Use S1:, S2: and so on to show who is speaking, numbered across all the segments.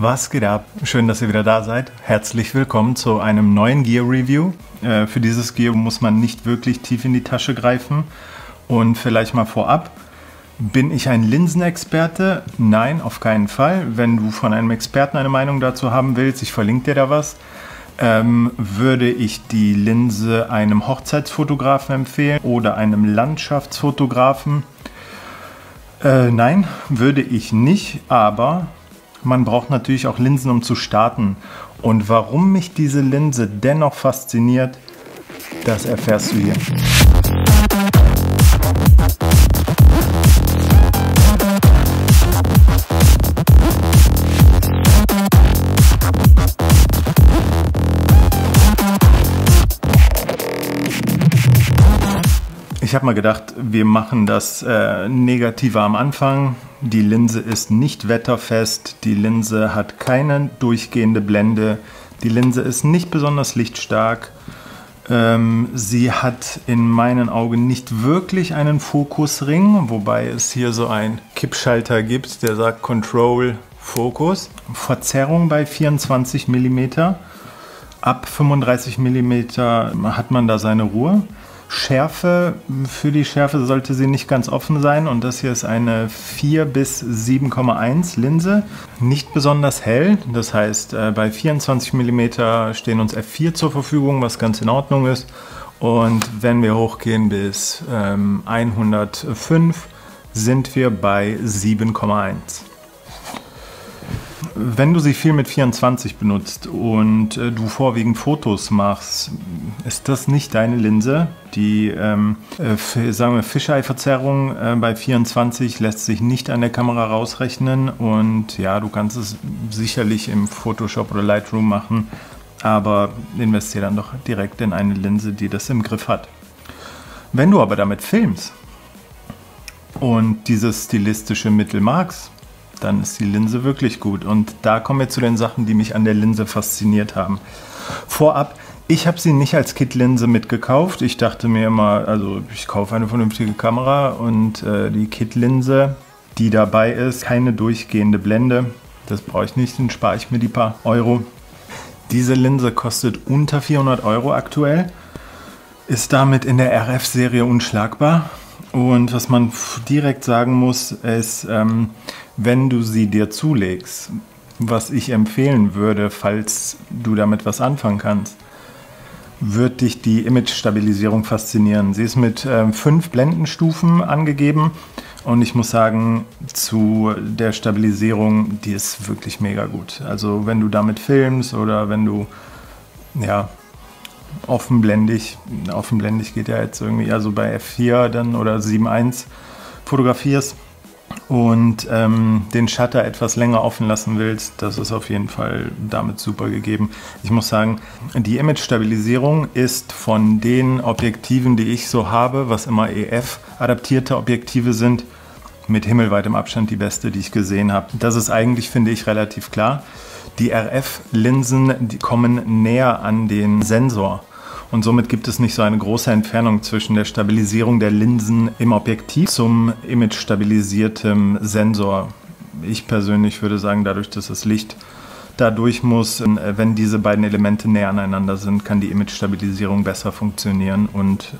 S1: Was geht ab? Schön, dass ihr wieder da seid. Herzlich willkommen zu einem neuen Gear Review. Für dieses Gear muss man nicht wirklich tief in die Tasche greifen. Und vielleicht mal vorab, bin ich ein Linsenexperte? Nein, auf keinen Fall. Wenn du von einem Experten eine Meinung dazu haben willst, ich verlinke dir da was, würde ich die Linse einem Hochzeitsfotografen empfehlen oder einem Landschaftsfotografen? Nein, würde ich nicht, aber man braucht natürlich auch Linsen, um zu starten. Und warum mich diese Linse dennoch fasziniert, das erfährst du hier. Ich habe mal gedacht, wir machen das Negative am Anfang. Die Linse ist nicht wetterfest, die Linse hat keine durchgehende Blende, die Linse ist nicht besonders lichtstark. Sie hat in meinen Augen nicht wirklich einen Fokusring, wobei es hier so einen Kippschalter gibt, der sagt Control Focus. Verzerrung bei 24 mm. Ab 35 mm hat man da seine Ruhe. Schärfe, für die Schärfe sollte sie nicht ganz offen sein und das hier ist eine 4 bis 7,1 Linse. Nicht besonders hell, das heißt bei 24 mm stehen uns f4 zur Verfügung, was ganz in Ordnung ist. Und wenn wir hochgehen bis 105 sind wir bei 7,1. Wenn du sie viel mit 24 benutzt und du vorwiegend Fotos machst, ist das nicht deine Linse. Die sagen wir Fisheye-Verzerrung bei 24 lässt sich nicht an der Kamera rausrechnen und ja, du kannst es sicherlich im Photoshop oder Lightroom machen, aber investiere dann doch direkt in eine Linse, die das im Griff hat. Wenn du aber damit filmst und dieses stilistische Mittel magst, dann ist die Linse wirklich gut. Und da kommen wir zu den Sachen, die mich an der Linse fasziniert haben. Vorab, ich habe sie nicht als Kit-Linse mitgekauft. Ich dachte mir immer, also ich kaufe eine vernünftige Kamera und die Kit-Linse, die dabei ist, keine durchgehende Blende. Das brauche ich nicht, dann spare ich mir die paar Euro. Diese Linse kostet unter 400 Euro aktuell, ist damit in der RF-Serie unschlagbar. Und was man direkt sagen muss, ist, wenn du sie dir zulegst, was ich empfehlen würde, falls du damit was anfangen kannst, wird dich die Image-Stabilisierung faszinieren. Sie ist mit 5 Blendenstufen angegeben und ich muss sagen, zu der Stabilisierung, die ist wirklich mega gut. Also wenn du damit filmst oder wenn du, ja, offenblendig geht ja jetzt irgendwie, also bei F4 dann oder 7.1 fotografierst und den Shutter etwas länger offen lassen willst, das ist auf jeden Fall damit super gegeben. Ich muss sagen, die Image-Stabilisierung ist von den Objektiven, die ich so habe, was immer EF-adaptierte Objektive sind, mit himmelweitem Abstand die beste, die ich gesehen habe. Das ist eigentlich, finde ich, relativ klar. Die RF-Linsen, die kommen näher an den Sensor und somit gibt es nicht so eine große Entfernung zwischen der Stabilisierung der Linsen im Objektiv zum image-stabilisierten Sensor. Ich persönlich würde sagen, dadurch, dass das Licht da durch muss, wenn diese beiden Elemente näher aneinander sind, kann die Image-Stabilisierung besser funktionieren und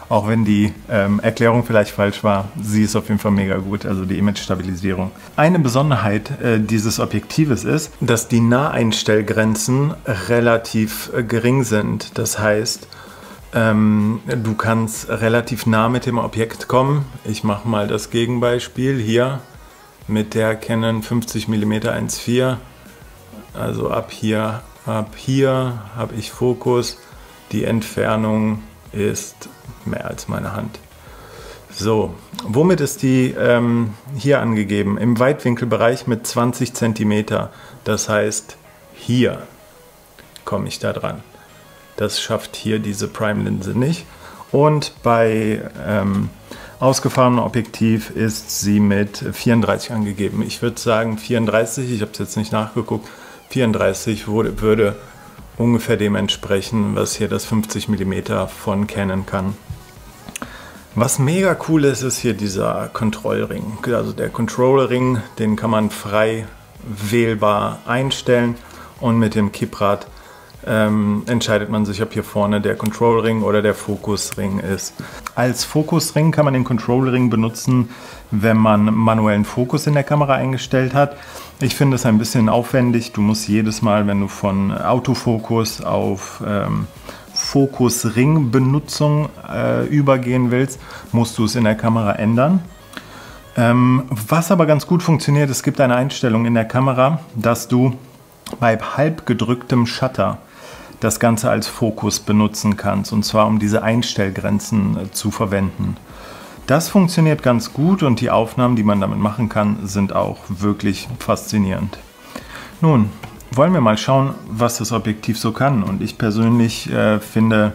S1: auch wenn die Erklärung vielleicht falsch war, sie ist auf jeden Fall mega gut, also die Image-Stabilisierung. Eine Besonderheit dieses Objektives ist, dass die Naheinstellgrenzen relativ gering sind. Das heißt, du kannst relativ nah mit dem Objekt kommen. Ich mache mal das Gegenbeispiel hier mit der Canon 50 mm 1.4. Also ab hier habe ich Fokus. Die Entfernung ist mehr als meine Hand. So, womit ist die hier angegeben? Im Weitwinkelbereich mit 20 cm. Das heißt, hier komme ich da dran. Das schafft hier diese Prime-Linse nicht. Und bei ausgefahrenem Objektiv ist sie mit 34 angegeben. Ich würde sagen 34, ich habe es jetzt nicht nachgeguckt, 34 würde ungefähr dem entsprechen, was hier das 50 mm von Canon kann. Was mega cool ist, ist hier dieser Kontrollring. Also der Control-Ring, den kann man frei wählbar einstellen und mit dem Kipprad entscheidet man sich, ob hier vorne der Control-Ring oder der Fokusring ist. Als Fokusring kann man den Control-Ring benutzen, wenn man manuellen Fokus in der Kamera eingestellt hat. Ich finde es ein bisschen aufwendig. Du musst jedes Mal, wenn du von Autofokus auf Fokusring-Benutzung übergehen willst, musst du es in der Kamera ändern. Was aber ganz gut funktioniert, es gibt eine Einstellung in der Kamera, dass du bei halb gedrücktem Shutter das Ganze als Fokus benutzen kannst, und zwar um diese Einstellgrenzen zu verwenden. Das funktioniert ganz gut und die Aufnahmen, die man damit machen kann, sind auch wirklich faszinierend. Nun, wollen wir mal schauen, was das Objektiv so kann. Und ich persönlich finde,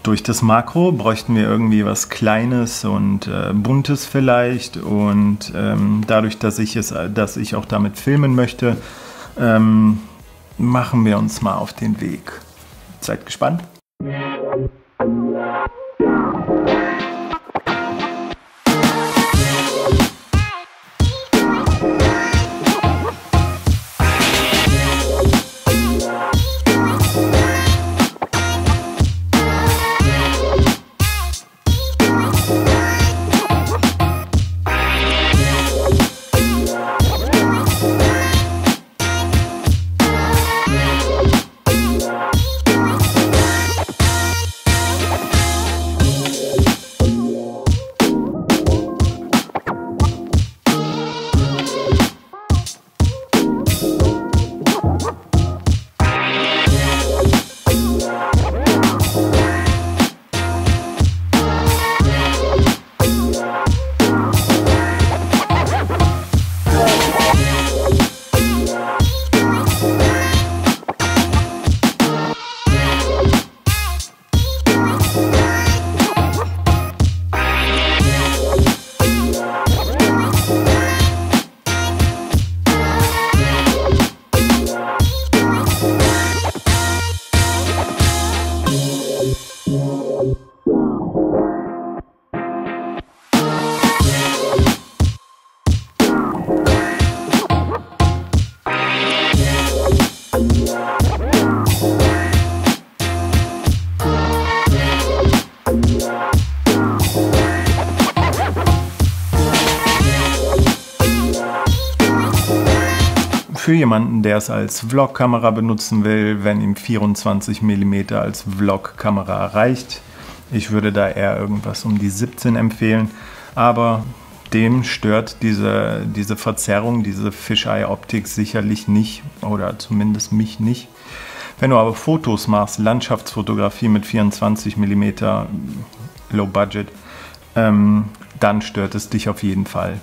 S1: durch das Makro bräuchten wir irgendwie was Kleines und Buntes vielleicht. Und dadurch, dass ich auch damit filmen möchte, machen wir uns mal auf den Weg. Seid gespannt. Für jemanden, der es als Vlog-Kamera benutzen will, wenn ihm 24 mm als Vlog-Kamera reicht. Ich würde da eher irgendwas um die 17 empfehlen, aber dem stört diese Verzerrung, diese Fisheye-Optik sicherlich nicht, oder zumindest mich nicht. Wenn du aber Fotos machst, Landschaftsfotografie mit 24 mm Low Budget, dann stört es dich auf jeden Fall.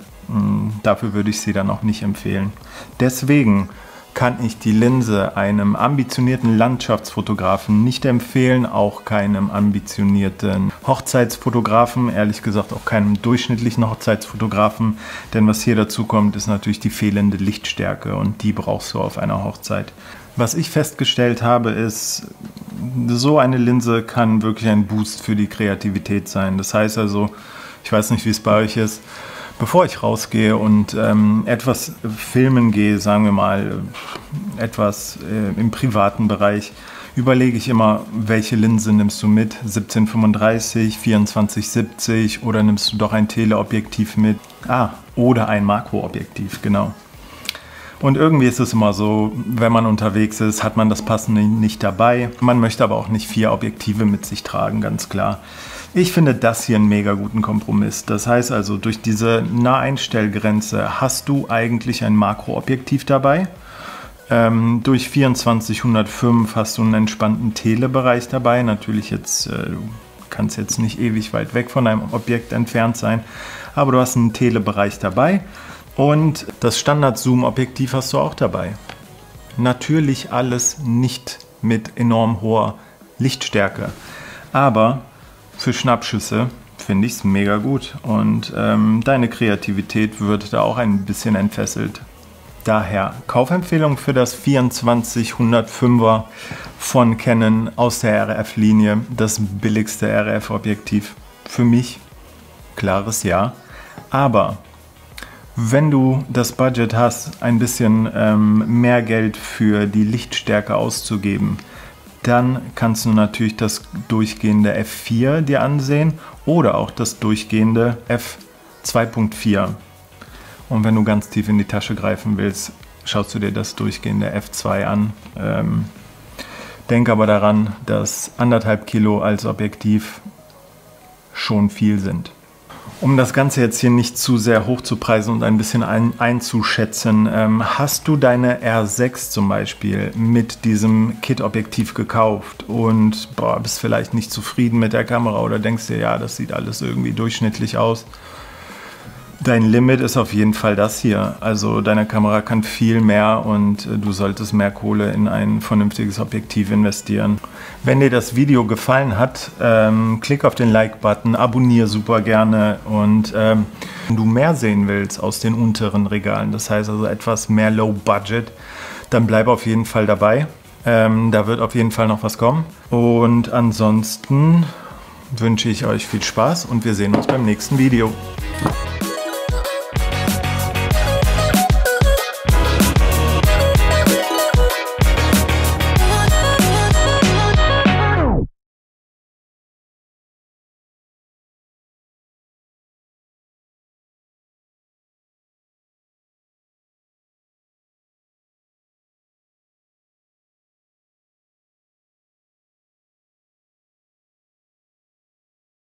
S1: Dafür würde ich sie dann auch nicht empfehlen. Deswegen kann ich die Linse einem ambitionierten Landschaftsfotografen nicht empfehlen, auch keinem ambitionierten Hochzeitsfotografen, ehrlich gesagt auch keinem durchschnittlichen Hochzeitsfotografen, denn was hier dazu kommt, ist natürlich die fehlende Lichtstärke und die brauchst du auf einer Hochzeit. Was ich festgestellt habe, ist, so eine Linse kann wirklich ein Boost für die Kreativität sein. Das heißt also, ich weiß nicht, wie es bei euch ist, bevor ich rausgehe und etwas filmen gehe, sagen wir mal etwas im privaten Bereich, überlege ich immer, welche Linse nimmst du mit? 1735, 2470 oder nimmst du doch ein Teleobjektiv mit? Oder ein Makroobjektiv, genau. Und irgendwie ist es immer so, wenn man unterwegs ist, hat man das Passende nicht dabei. Man möchte aber auch nicht 4 Objektive mit sich tragen, ganz klar. Ich finde das hier einen mega guten Kompromiss. Das heißt also, durch diese Naheinstellgrenze hast du eigentlich ein Makroobjektiv dabei. Durch 24-105 hast du einen entspannten Telebereich dabei. Natürlich jetzt, du kannst jetzt nicht ewig weit weg von einem Objekt entfernt sein, aber du hast einen Telebereich dabei. Und das Standard-Zoom-Objektiv hast du auch dabei. Natürlich alles nicht mit enorm hoher Lichtstärke, aber für Schnappschüsse finde ich es mega gut und deine Kreativität wird da auch ein bisschen entfesselt. Daher Kaufempfehlung für das 24-105er von Canon aus der RF-Linie, das billigste RF-Objektiv. Für mich klares Ja, aber Wenn du das Budget hast, ein bisschen mehr Geld für die Lichtstärke auszugeben, dann kannst du natürlich das durchgehende F4 dir ansehen oder auch das durchgehende F2.4. Und wenn du ganz tief in die Tasche greifen willst, schaust du dir das durchgehende F2 an. Denk aber daran, dass 1,5 Kilo als Objektiv schon viel sind. Um das Ganze jetzt hier nicht zu sehr hoch zu preisen und ein bisschen einzuschätzen, hast du deine R6 zum Beispiel mit diesem Kit-Objektiv gekauft und bist vielleicht nicht zufrieden mit der Kamera oder denkst dir, ja, das sieht alles irgendwie durchschnittlich aus. Dein Limit ist auf jeden Fall das hier. Also deine Kamera kann viel mehr und du solltest mehr Kohle in ein vernünftiges Objektiv investieren. Wenn dir das Video gefallen hat, klick auf den Like-Button, abonniere super gerne und wenn du mehr sehen willst aus den unteren Regalen, das heißt also etwas mehr Low Budget, dann bleib auf jeden Fall dabei. Da wird auf jeden Fall noch was kommen. Und ansonsten wünsche ich euch viel Spaß und wir sehen uns beim nächsten Video.